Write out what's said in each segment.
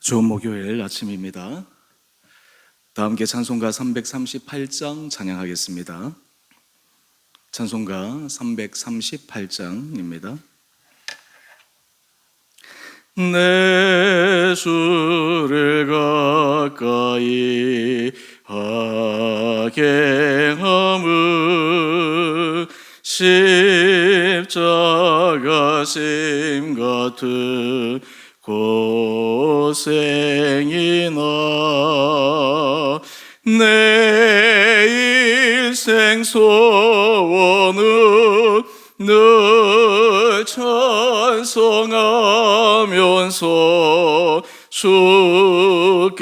좋은 목요일 아침입니다. 다 함께 찬송가 338장 찬양하겠습니다. 찬송가 338장입니다. 내 주를 가까이 하게 함은 십자가 심 같은 고생이나 내 일생 소원은 늘 찬송하면서 주께로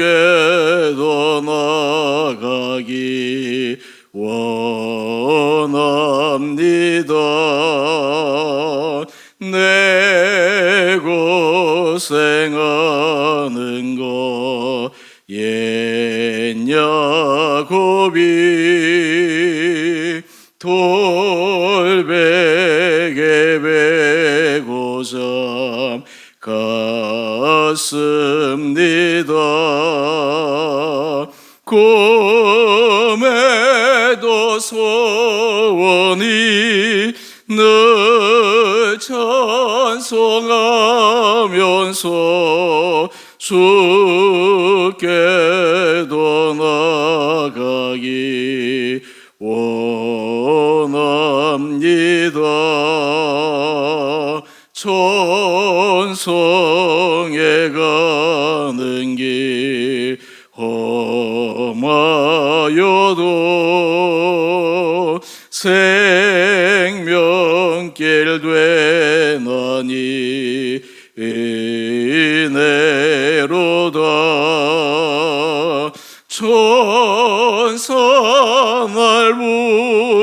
나가기 원합니다. 내 고생하는 거 옛 야곱이 돌베개 베고 잠갔습니다. 꿈에도 소원이 늘 찬송하면서 주께로 나가기 원합니다. 천성에 가는 길 험하여도 생명길 되나니 은혜로다. 천사 날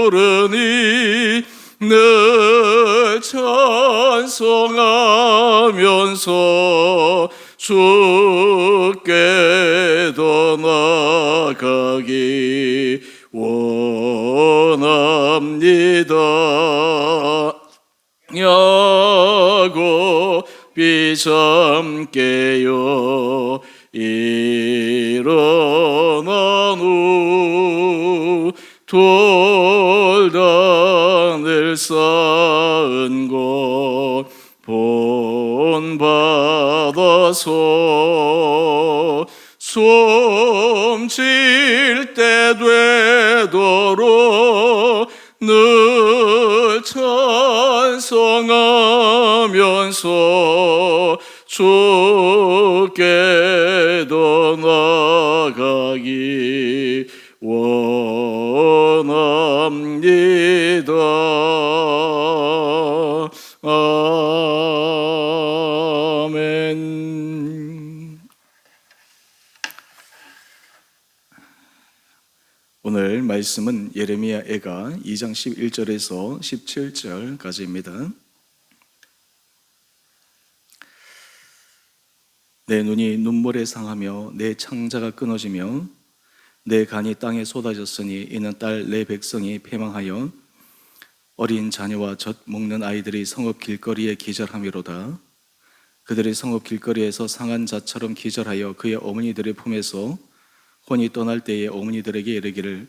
부르니 늘 찬송하면서 주께로 나가기 원합니다. 야곱이 잠깨어 일어난 후 돌단을 쌓은 곳 본받아서 숨질 때 되도록 늘 찬송하면서 주께로 나가기 원합니다. 아멘. 오늘 말씀은 예레미야 애가 2장 11절에서 17절까지입니다. 내 눈이 눈물에 상하며 내 창자가 끊어지며 내 간이 땅에 쏟아졌으니 이는 딸 내 백성이 패망하여 어린 자녀와 젖 먹는 아이들이 성읍 길거리에 기절함이로다. 그들이 성읍 길거리에서 상한 자처럼 기절하여 그의 어머니들의 품에서 혼이 떠날 때에 어머니들에게 이르기를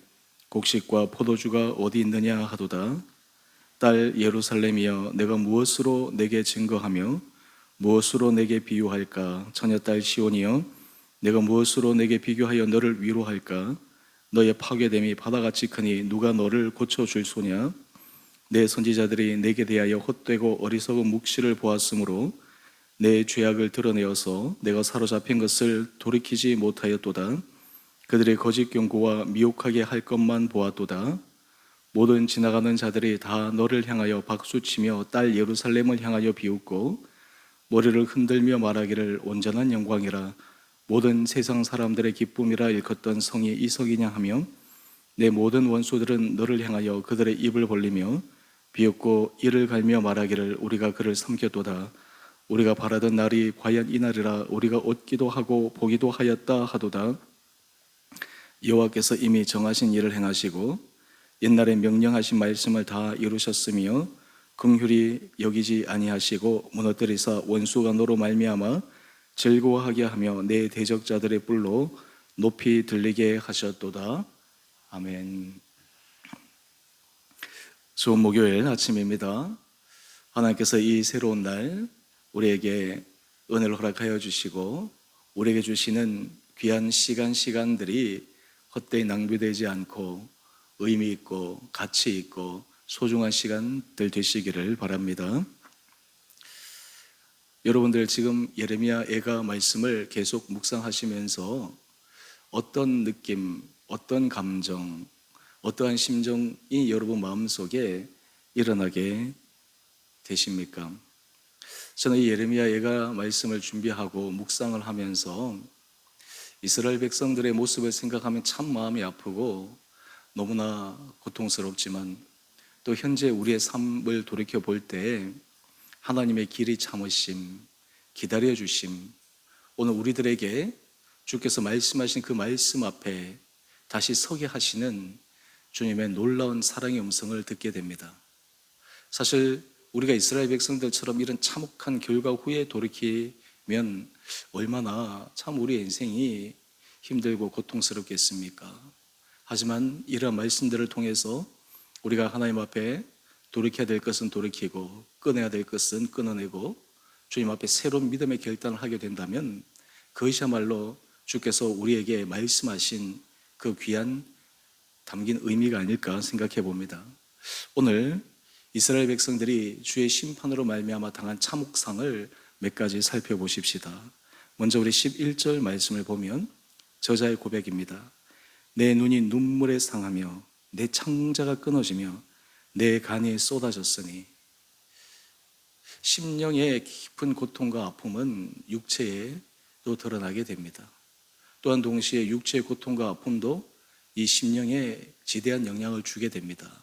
곡식과 포도주가 어디 있느냐 하도다. 딸 예루살렘이여, 내가 무엇으로 내게 증거하며 무엇으로 내게 비유할까? 처녀딸 시온이여, 내가 무엇으로 내게 비교하여 너를 위로할까? 너의 파괴됨이 바다같이 크니 누가 너를 고쳐줄 소냐? 내 선지자들이 내게 대하여 헛되고 어리석은 묵시를 보았으므로 내 죄악을 드러내어서 내가 사로잡힌 것을 돌이키지 못하였도다. 그들의 거짓 경고와 미혹하게 할 것만 보았도다. 모든 지나가는 자들이 다 너를 향하여 박수치며 딸 예루살렘을 향하여 비웃고 머리를 흔들며 말하기를 온전한 영광이라, 모든 세상 사람들의 기쁨이라 일컫던 성이 이 성이냐 하며 내 모든 원수들은 너를 향하여 그들의 입을 벌리며 비웃고 이를 갈며 말하기를 우리가 그를 삼켰도다. 우리가 바라던 날이 과연 이 날이라. 우리가 얻기도 하고 보기도 하였다 하도다. 여호와께서 이미 정하신 일을 행하시고 옛날에 명령하신 말씀을 다 이루셨으며 긍휼히 여기지 아니하시고 무너뜨리사 원수가 너로 말미암아 즐거워하게 하며 내 대적자들의 뿔로 높이 들리게 하셨도다. 아멘. 좋은 목요일 아침입니다. 하나님께서 이 새로운 날 우리에게 은혜를 허락하여 주시고 우리에게 주시는 귀한 시간들이 헛되이 낭비되지 않고 의미 있고 가치 있고 소중한 시간들 되시기를 바랍니다. 여러분들 지금 예레미야 애가 말씀을 계속 묵상하시면서 어떤 느낌, 어떤 감정, 어떠한 심정이 여러분 마음속에 일어나게 되십니까? 저는 이 예레미야 애가 말씀을 준비하고 묵상을 하면서 이스라엘 백성들의 모습을 생각하면 참 마음이 아프고 너무나 고통스럽지만 또 현재 우리의 삶을 돌이켜 볼 때 하나님의 길이 참으심, 기다려주심, 오늘 우리들에게 주께서 말씀하신 그 말씀 앞에 다시 서게 하시는 주님의 놀라운 사랑의 음성을 듣게 됩니다. 사실 우리가 이스라엘 백성들처럼 이런 참혹한 결과 후에 돌이키면 얼마나 참 우리의 인생이 힘들고 고통스럽겠습니까? 하지만 이러한 말씀들을 통해서 우리가 하나님 앞에 돌이켜야 될 것은 돌이키고 끊어야 될 것은 끊어내고 주님 앞에 새로운 믿음의 결단을 하게 된다면 그것이야말로 주께서 우리에게 말씀하신 그 귀한 담긴 의미가 아닐까 생각해 봅니다. 오늘 이스라엘 백성들이 주의 심판으로 말미암아 당한 참혹상을 몇 가지 살펴보십시다. 먼저 우리 11절 말씀을 보면 저자의 고백입니다. 내 눈이 눈물에 상하며 내 창자가 끊어지며 내 간이 쏟아졌으니. 심령의 깊은 고통과 아픔은 육체에도 드러나게 됩니다. 또한 동시에 육체의 고통과 아픔도 이 심령에 지대한 영향을 주게 됩니다.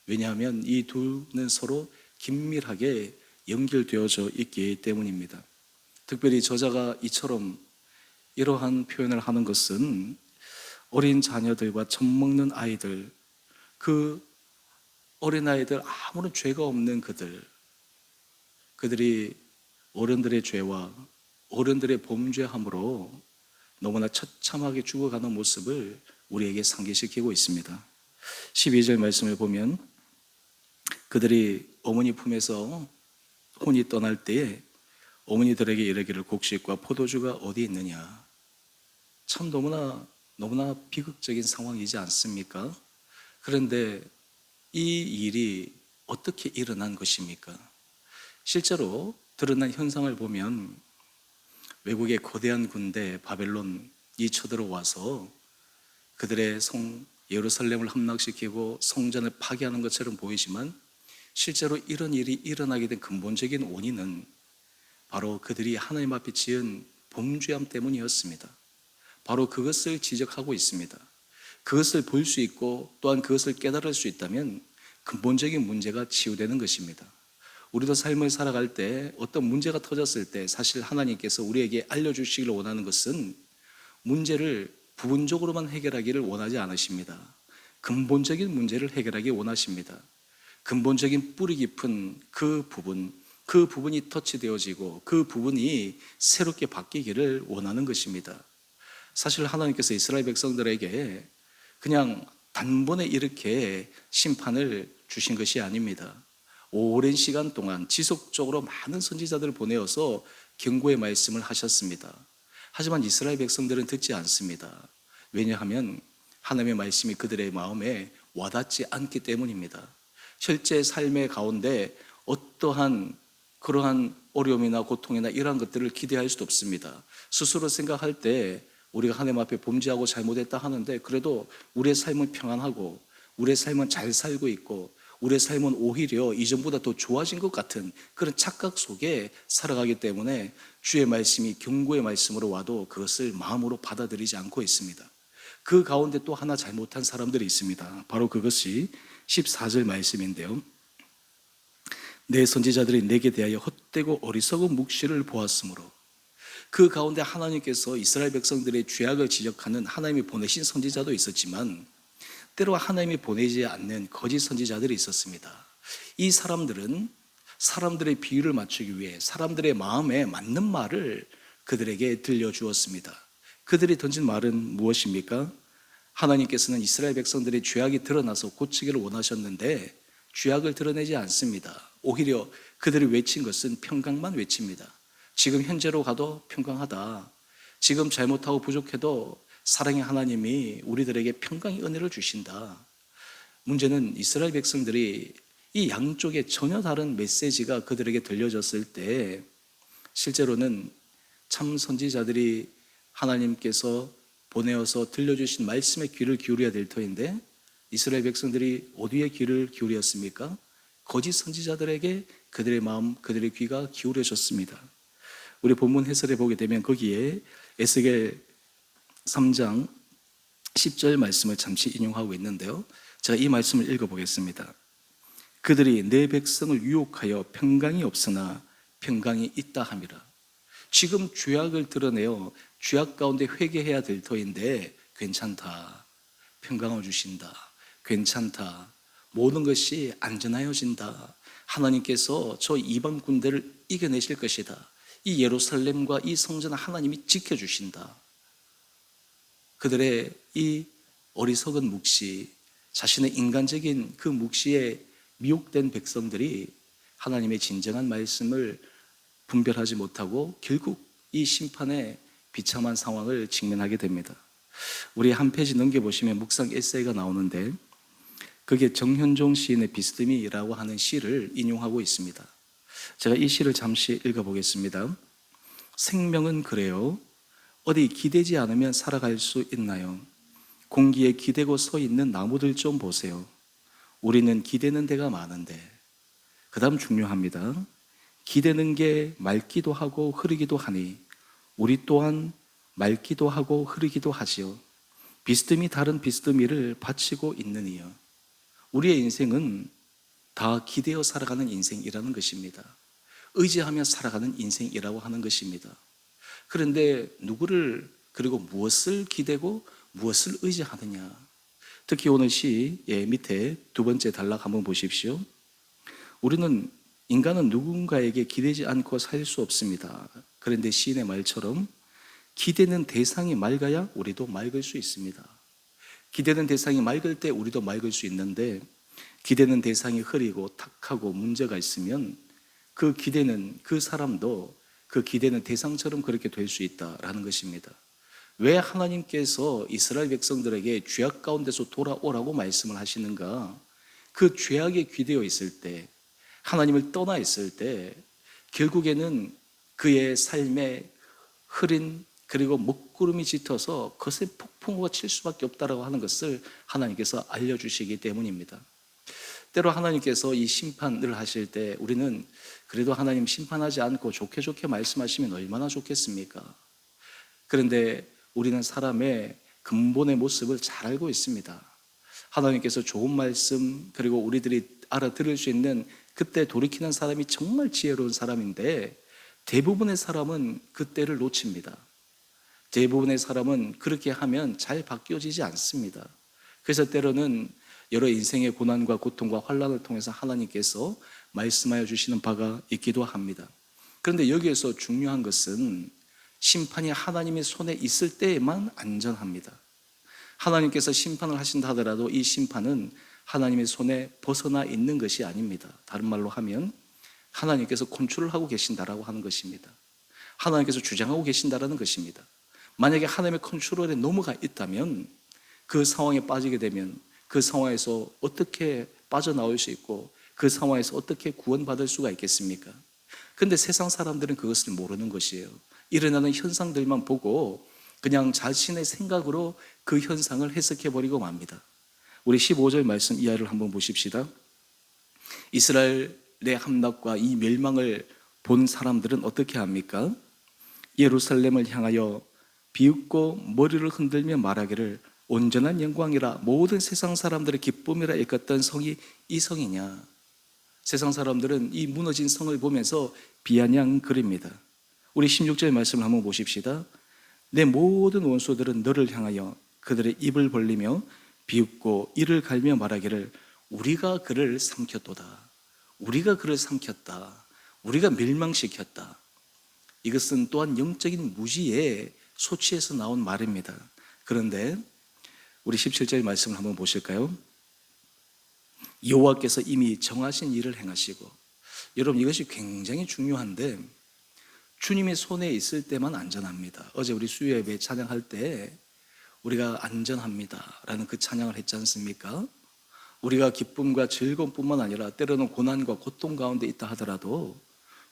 왜냐하면 이 둘은 서로 긴밀하게 연결되어져 있기 때문입니다. 특별히 저자가 이처럼 이러한 표현을 하는 것은 어린 자녀들과 젖먹는 아이들, 그 어린아이들, 아무런 죄가 없는 그들이 어른들의 죄와 어른들의 범죄함으로 너무나 처참하게 죽어가는 모습을 우리에게 상기시키고 있습니다. 12절 말씀을 보면 그들이 어머니 품에서 혼이 떠날 때에 어머니들에게 이르기를 곡식과 포도주가 어디 있느냐. 참 너무나 비극적인 상황이지 않습니까? 그런데 이 일이 어떻게 일어난 것입니까? 실제로 드러난 현상을 보면 외국의 거대한 군대 바벨론이 쳐들어와서 그들의 성 예루살렘을 함락시키고 성전을 파괴하는 것처럼 보이지만 실제로 이런 일이 일어나게 된 근본적인 원인은 바로 그들이 하나님 앞에 지은 범죄함 때문이었습니다. 바로 그것을 지적하고 있습니다. 그것을 볼 수 있고 또한 그것을 깨달을 수 있다면 근본적인 문제가 치유되는 것입니다. 우리도 삶을 살아갈 때 어떤 문제가 터졌을 때 사실 하나님께서 우리에게 알려주시기를 원하는 것은 문제를 부분적으로만 해결하기를 원하지 않으십니다. 근본적인 문제를 해결하기 원하십니다. 근본적인 뿌리 깊은 그 부분이 터치되어지고 그 부분이 새롭게 바뀌기를 원하는 것입니다. 사실 하나님께서 이스라엘 백성들에게 그냥 단번에 이렇게 심판을 주신 것이 아닙니다. 오랜 시간 동안 지속적으로 많은 선지자들을 보내어서 경고의 말씀을 하셨습니다. 하지만 이스라엘 백성들은 듣지 않습니다. 왜냐하면 하나님의 말씀이 그들의 마음에 와닿지 않기 때문입니다. 실제 삶의 가운데 어떠한 그러한 어려움이나 고통이나 이러한 것들을 기대할 수도 없습니다. 스스로 생각할 때 우리가 하나님 앞에 범죄하고 잘못했다 하는데 그래도 우리의 삶은 평안하고 우리의 삶은 잘 살고 있고 우리의 삶은 오히려 이전보다 더 좋아진 것 같은 그런 착각 속에 살아가기 때문에 주의 말씀이 경고의 말씀으로 와도 그것을 마음으로 받아들이지 않고 있습니다. 그 가운데 또 하나 잘못한 사람들이 있습니다. 바로 그것이 14절 말씀인데요. 내 선지자들이 내게 대하여 헛되고 어리석은 묵시를 보았으므로. 그 가운데 하나님께서 이스라엘 백성들의 죄악을 지적하는 하나님이 보내신 선지자도 있었지만 때로 하나님이 보내지 않는 거짓 선지자들이 있었습니다. 이 사람들은 사람들의 비유를 맞추기 위해 사람들의 마음에 맞는 말을 그들에게 들려주었습니다. 그들이 던진 말은 무엇입니까? 하나님께서는 이스라엘 백성들의 죄악이 드러나서 고치기를 원하셨는데 죄악을 드러내지 않습니다. 오히려 그들이 외친 것은 평강만 외칩니다. 지금 현재로 가도 평강하다. 지금 잘못하고 부족해도 사랑의 하나님이 우리들에게 평강의 은혜를 주신다. 문제는 이스라엘 백성들이 이 양쪽에 전혀 다른 메시지가 그들에게 들려졌을 때 실제로는 참 선지자들이 하나님께서 보내어서 들려주신 말씀에 귀를 기울여야 될 터인데 이스라엘 백성들이 어디에 귀를 기울였습니까? 거짓 선지자들에게 그들의 마음, 그들의 귀가 기울여졌습니다. 우리 본문 해설에 보게 되면 거기에 에스겔 3장 10절 말씀을 잠시 인용하고 있는데요. 제가 이 말씀을 읽어보겠습니다. 그들이 내 백성을 유혹하여 평강이 없으나 평강이 있다 함이라. 지금 죄악을 드러내어 죄악 가운데 회개해야 될 터인데 괜찮다. 평강을 주신다. 괜찮다. 모든 것이 안전하여진다. 하나님께서 저 이방 군대를 이겨내실 것이다. 이 예루살렘과 이 성전을 하나님이 지켜주신다. 그들의 이 어리석은 묵시, 자신의 인간적인 그 묵시에 미혹된 백성들이 하나님의 진정한 말씀을 분별하지 못하고 결국 이 심판의 비참한 상황을 직면하게 됩니다. 우리 한 페이지 넘겨보시면 묵상 에세이가 나오는데 그게 정현종 시인의 비스듬히라고 하는 시를 인용하고 있습니다. 제가 이 시를 잠시 읽어보겠습니다. 생명은 그래요. 어디 기대지 않으면 살아갈 수 있나요? 공기에 기대고 서 있는 나무들 좀 보세요. 우리는 기대는 데가 많은데. 그 다음 중요합니다. 기대는 게 맑기도 하고 흐르기도 하니 우리 또한 맑기도 하고 흐르기도 하지요. 비스듬히 다른 비스듬히를 바치고 있느니요. 우리의 인생은 다 기대어 살아가는 인생이라는 것입니다. 의지하며 살아가는 인생이라고 하는 것입니다. 그런데 누구를 그리고 무엇을 기대고 무엇을 의지하느냐. 특히 오늘 시의 밑에 두 번째 단락 한번 보십시오. 우리는 인간은 누군가에게 기대지 않고 살 수 없습니다. 그런데 시인의 말처럼 기대는 대상이 맑아야 우리도 맑을 수 있습니다. 기대는 대상이 맑을 때 우리도 맑을 수 있는데 기대는 대상이 흐리고 탁하고 문제가 있으면 그 기대는 그 사람도 그 기대는 대상처럼 그렇게 될 수 있다라는 것입니다. 왜 하나님께서 이스라엘 백성들에게 죄악 가운데서 돌아오라고 말씀을 하시는가? 그 죄악에 기대어 있을 때 하나님을 떠나 있을 때 결국에는 그의 삶에 흐린 그리고 먹구름이 짙어서 그것에 폭풍우가 칠 수밖에 없다라고 하는 것을 하나님께서 알려주시기 때문입니다. 때로 하나님께서 이 심판을 하실 때 우리는 그래도 하나님 심판하지 않고 좋게 좋게 말씀하시면 얼마나 좋겠습니까? 그런데 우리는 사람의 근본의 모습을 잘 알고 있습니다. 하나님께서 좋은 말씀 그리고 우리들이 알아들을 수 있는 그때 돌이키는 사람이 정말 지혜로운 사람인데 대부분의 사람은 그때를 놓칩니다. 대부분의 사람은 그렇게 하면 잘 바뀌어지지 않습니다. 그래서 때로는 여러 인생의 고난과 고통과 환난을 통해서 하나님께서 말씀하여 주시는 바가 있기도 합니다. 그런데 여기에서 중요한 것은 심판이 하나님의 손에 있을 때에만 안전합니다. 하나님께서 심판을 하신다 하더라도 이 심판은 하나님의 손에 벗어나 있는 것이 아닙니다. 다른 말로 하면 하나님께서 컨트롤하고 계신다라고 하는 것입니다. 하나님께서 주장하고 계신다라는 것입니다. 만약에 하나님의 컨트롤에 넘어가 있다면 그 상황에 빠지게 되면 그 상황에서 어떻게 빠져나올 수 있고 그 상황에서 어떻게 구원받을 수가 있겠습니까? 그런데 세상 사람들은 그것을 모르는 것이에요. 일어나는 현상들만 보고 그냥 자신의 생각으로 그 현상을 해석해버리고 맙니다. 우리 15절 말씀 이하를 한번 보십시다. 이스라엘의 함락과 이 멸망을 본 사람들은 어떻게 합니까? 예루살렘을 향하여 비웃고 머리를 흔들며 말하기를 온전한 영광이라 모든 세상 사람들의 기쁨이라 일컫던 성이 이 성이냐. 세상 사람들은 이 무너진 성을 보면서 비아냥거립니다. 우리 16절 말씀을 한번 보십시다. 내 모든 원수들은 너를 향하여 그들의 입을 벌리며 비웃고 이를 갈며 말하기를 우리가 그를 삼켰도다. 우리가 그를 삼켰다. 우리가 멸망시켰다. 이것은 또한 영적인 무지에 소치에서 나온 말입니다. 그런데 우리 17절 말씀을 한번 보실까요? 여호와께서 이미 정하신 일을 행하시고, 여러분 이것이 굉장히 중요한데 주님의 손에 있을 때만 안전합니다. 어제 우리 수요 예배 찬양할 때 우리가 안전합니다 라는 그 찬양을 했지 않습니까? 우리가 기쁨과 즐거움뿐만 아니라 때로는 고난과 고통 가운데 있다 하더라도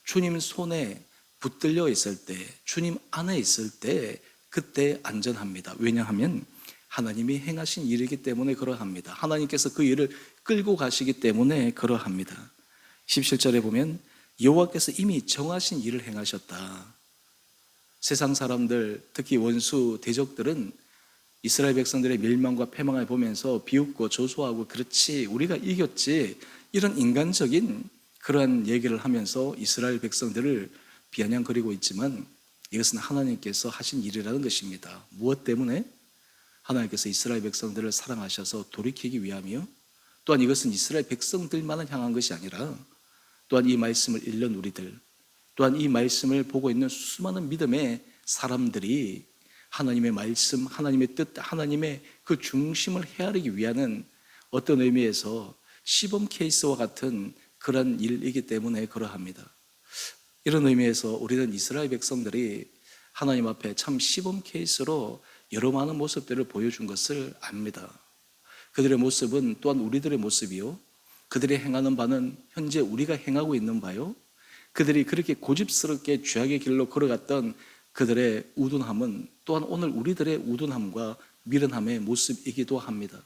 주님 손에 붙들려 있을 때, 주님 안에 있을 때 그때 안전합니다. 왜냐하면 하나님이 행하신 일이기 때문에 그러합니다. 하나님께서 그 일을 끌고 가시기 때문에 그러합니다. 17절에 보면 여호와께서 이미 정하신 일을 행하셨다. 세상 사람들, 특히 원수 대적들은 이스라엘 백성들의 멸망과 패망을 보면서 비웃고 조소하고, 그렇지 우리가 이겼지, 이런 인간적인 그러한 얘기를 하면서 이스라엘 백성들을 비아냥거리고 있지만 이것은 하나님께서 하신 일이라는 것입니다. 무엇 때문에? 하나님께서 이스라엘 백성들을 사랑하셔서 돌이키기 위함이요, 또한 이것은 이스라엘 백성들만을 향한 것이 아니라 또한 이 말씀을 읽는 우리들, 또한 이 말씀을 보고 있는 수많은 믿음의 사람들이 하나님의 말씀, 하나님의 뜻, 하나님의 그 중심을 헤아리기 위한 어떤 의미에서 시범 케이스와 같은 그런 일이기 때문에 그러합니다. 이런 의미에서 우리는 이스라엘 백성들이 하나님 앞에 참 시범 케이스로 여러 많은 모습들을 보여준 것을 압니다. 그들의 모습은 또한 우리들의 모습이요, 그들이 행하는 바는 현재 우리가 행하고 있는 바요, 그들이 그렇게 고집스럽게 죄악의 길로 걸어갔던 그들의 우둔함은 또한 오늘 우리들의 우둔함과 미련함의 모습이기도 합니다.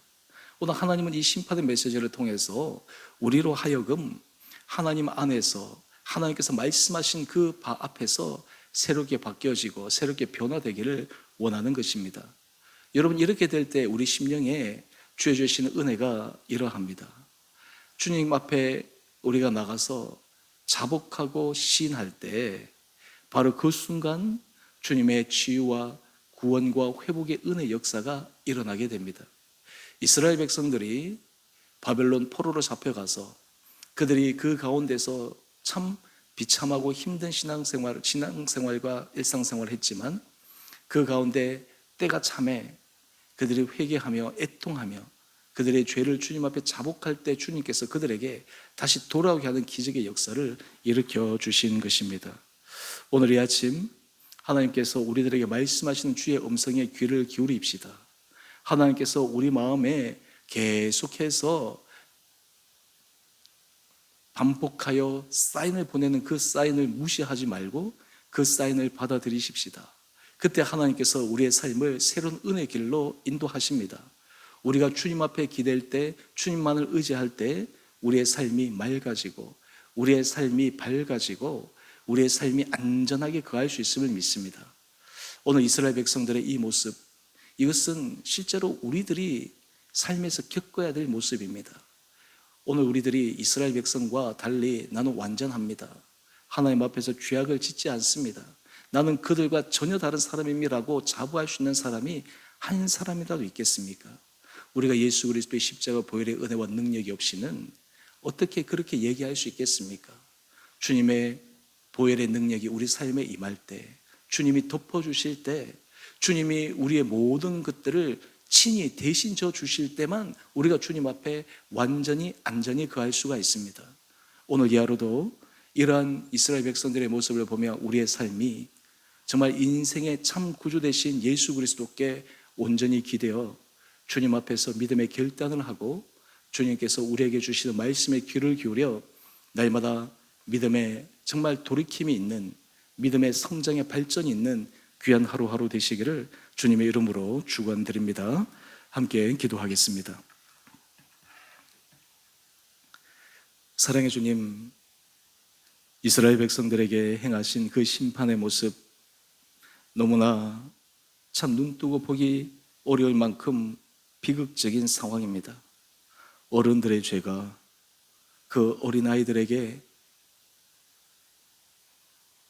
오늘 하나님은 이 심판의 메시지를 통해서 우리로 하여금 하나님 안에서 하나님께서 말씀하신 그 바 앞에서 새롭게 바뀌어지고 새롭게 변화되기를 원하는 것입니다. 여러분, 이렇게 될 때 우리 심령에 주여 주시는 은혜가 이러합니다. 주님 앞에 우리가 나가서 자복하고 시인할 때 바로 그 순간 주님의 치유와 구원과 회복의 은혜 역사가 일어나게 됩니다. 이스라엘 백성들이 바벨론 포로로 잡혀가서 그들이 그 가운데서 참 비참하고 힘든 신앙생활과 일상생활을 했지만 그 가운데 때가 참에 그들이 회개하며 애통하며 그들의 죄를 주님 앞에 자복할 때 주님께서 그들에게 다시 돌아오게 하는 기적의 역사를 일으켜 주신 것입니다. 오늘 이 아침 하나님께서 우리들에게 말씀하시는 주의 음성에 귀를 기울입시다. 하나님께서 우리 마음에 계속해서 반복하여 사인을 보내는 그 사인을 무시하지 말고 그 사인을 받아들이십시다. 그때 하나님께서 우리의 삶을 새로운 은혜 길로 인도하십니다. 우리가 주님 앞에 기댈 때, 주님만을 의지할 때 우리의 삶이 맑아지고 우리의 삶이 밝아지고 우리의 삶이 안전하게 거할 수 있음을 믿습니다. 오늘 이스라엘 백성들의 이 모습, 이것은 실제로 우리들이 삶에서 겪어야 될 모습입니다. 오늘 우리들이 이스라엘 백성과 달리 나는 완전합니다, 하나님 앞에서 죄악을 짓지 않습니다, 나는 그들과 전혀 다른 사람임이라고 자부할 수 있는 사람이 한 사람이라도 있겠습니까? 우리가 예수 그리스도의 십자가 보혈의 은혜와 능력이 없이는 어떻게 그렇게 얘기할 수 있겠습니까? 주님의 보혈의 능력이 우리 삶에 임할 때, 주님이 덮어주실 때, 주님이 우리의 모든 것들을 친히 대신 져 주실 때만 우리가 주님 앞에 완전히 안전히 거할 수가 있습니다. 오늘 이 하루도 이러한 이스라엘 백성들의 모습을 보며 우리의 삶이 정말 인생의 참 구주 되신 예수 그리스도께 온전히 기대어 주님 앞에서 믿음의 결단을 하고 주님께서 우리에게 주시는 말씀에 귀를 기울여 날마다 믿음의 정말 돌이킴이 있는, 믿음의 성장의 발전이 있는 귀한 하루하루 되시기를 주님의 이름으로 축원드립니다. 함께 기도하겠습니다. 사랑의 주님, 이스라엘 백성들에게 행하신 그 심판의 모습, 너무나 참 눈뜨고 보기 어려울 만큼 비극적인 상황입니다. 어른들의 죄가 그 어린아이들에게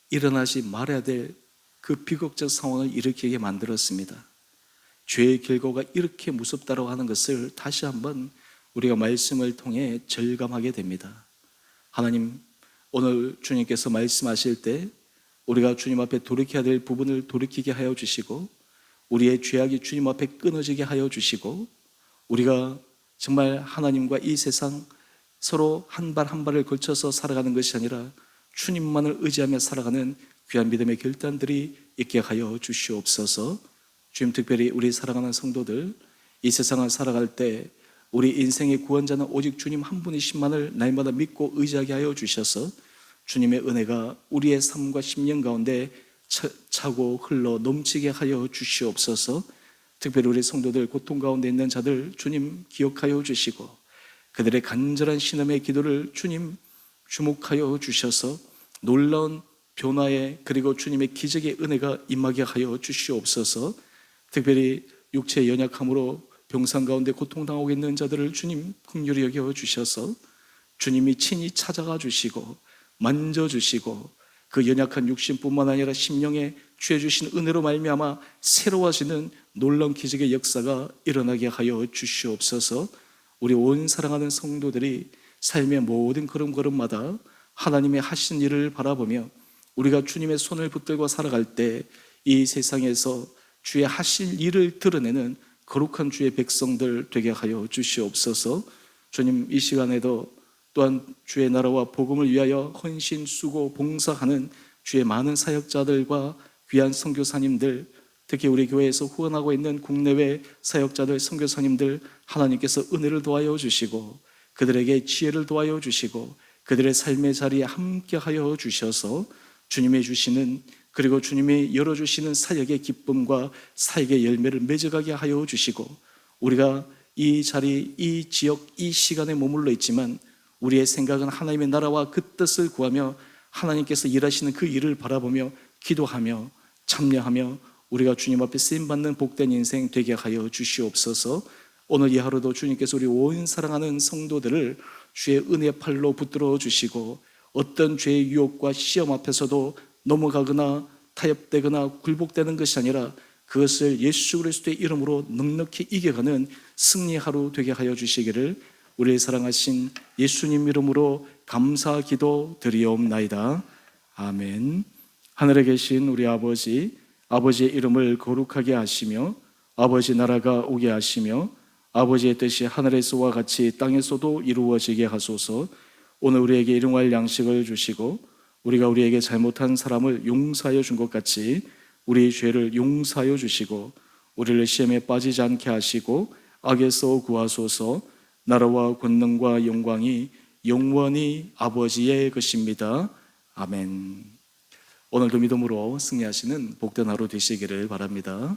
일어나지 말아야 될 그 비극적 상황을 일으키게 만들었습니다. 죄의 결과가 이렇게 무섭다고 하는 것을 다시 한번 우리가 말씀을 통해 절감하게 됩니다. 하나님, 오늘 주님께서 말씀하실 때 우리가 주님 앞에 돌이켜야 될 부분을 돌이키게 하여 주시고, 우리의 죄악이 주님 앞에 끊어지게 하여 주시고, 우리가 정말 하나님과 이 세상 서로 한 발 한 발을 걸쳐서 살아가는 것이 아니라 주님만을 의지하며 살아가는 귀한 믿음의 결단들이 있게 하여 주시옵소서. 주님, 특별히 우리 사랑하는 성도들, 이 세상을 살아갈 때 우리 인생의 구원자는 오직 주님 한 분이신만을 날마다 믿고 의지하게 하여 주셔서 주님의 은혜가 우리의 삶과 심령 가운데 차고 흘러 넘치게 하여 주시옵소서. 특별히 우리 성도들, 고통 가운데 있는 자들 주님 기억하여 주시고, 그들의 간절한 신음의 기도를 주님 주목하여 주셔서 놀라운 변화의, 그리고 주님의 기적의 은혜가 임하게 하여 주시옵소서. 특별히 육체의 연약함으로 병상 가운데 고통당하고 있는 자들을 주님 긍휼히 여겨 주셔서 주님이 친히 찾아가 주시고 만져주시고, 그 연약한 육신뿐만 아니라 심령에 주해 주신 은혜로 말미암아 새로워지는 놀라운 기적의 역사가 일어나게 하여 주시옵소서. 우리 온 사랑하는 성도들이 삶의 모든 걸음걸음마다 하나님의 하신 일을 바라보며 우리가 주님의 손을 붙들고 살아갈 때 이 세상에서 주의 하실 일을 드러내는 거룩한 주의 백성들 되게 하여 주시옵소서. 주님, 이 시간에도 또한 주의 나라와 복음을 위하여 헌신, 수고, 봉사하는 주의 많은 사역자들과 귀한 선교사님들, 특히 우리 교회에서 후원하고 있는 국내외 사역자들, 선교사님들, 하나님께서 은혜를 도와여 주시고 그들에게 지혜를 도와여 주시고 그들의 삶의 자리에 함께하여 주셔서 주님이 주시는, 그리고 주님이 열어주시는 사역의 기쁨과 사역의 열매를 맺어가게 하여 주시고, 우리가 이 자리, 이 지역, 이 시간에 머물러 있지만 우리의 생각은 하나님의 나라와 그 뜻을 구하며 하나님께서 일하시는 그 일을 바라보며 기도하며 참여하며 우리가 주님 앞에 쓰임받는 복된 인생 되게 하여 주시옵소서. 오늘 이 하루도 주님께서 우리 온 사랑하는 성도들을 주의 은혜의 팔로 붙들어 주시고, 어떤 죄의 유혹과 시험 앞에서도 넘어가거나 타협되거나 굴복되는 것이 아니라 그것을 예수 그리스도의 이름으로 넉넉히 이겨가는 승리 하루 되게 하여 주시기를 우리의 사랑하신 예수님 이름으로 감사 기도 드리옵나이다. 아멘. 하늘에 계신 우리 아버지, 아버지의 이름을 거룩하게 하시며 아버지 나라가 오게 하시며 아버지의 뜻이 하늘에서와 같이 땅에서도 이루어지게 하소서. 오늘 우리에게 일용할 양식을 주시고 우리가 우리에게 잘못한 사람을 용서하여 준 것 같이 우리의 죄를 용서하여 주시고 우리를 시험에 빠지지 않게 하시고 악에서 구하소서. 나라와 권능과 영광이 영원히 아버지의 것입니다. 아멘. 오늘도 믿음으로 승리하시는 복된 하루 되시기를 바랍니다.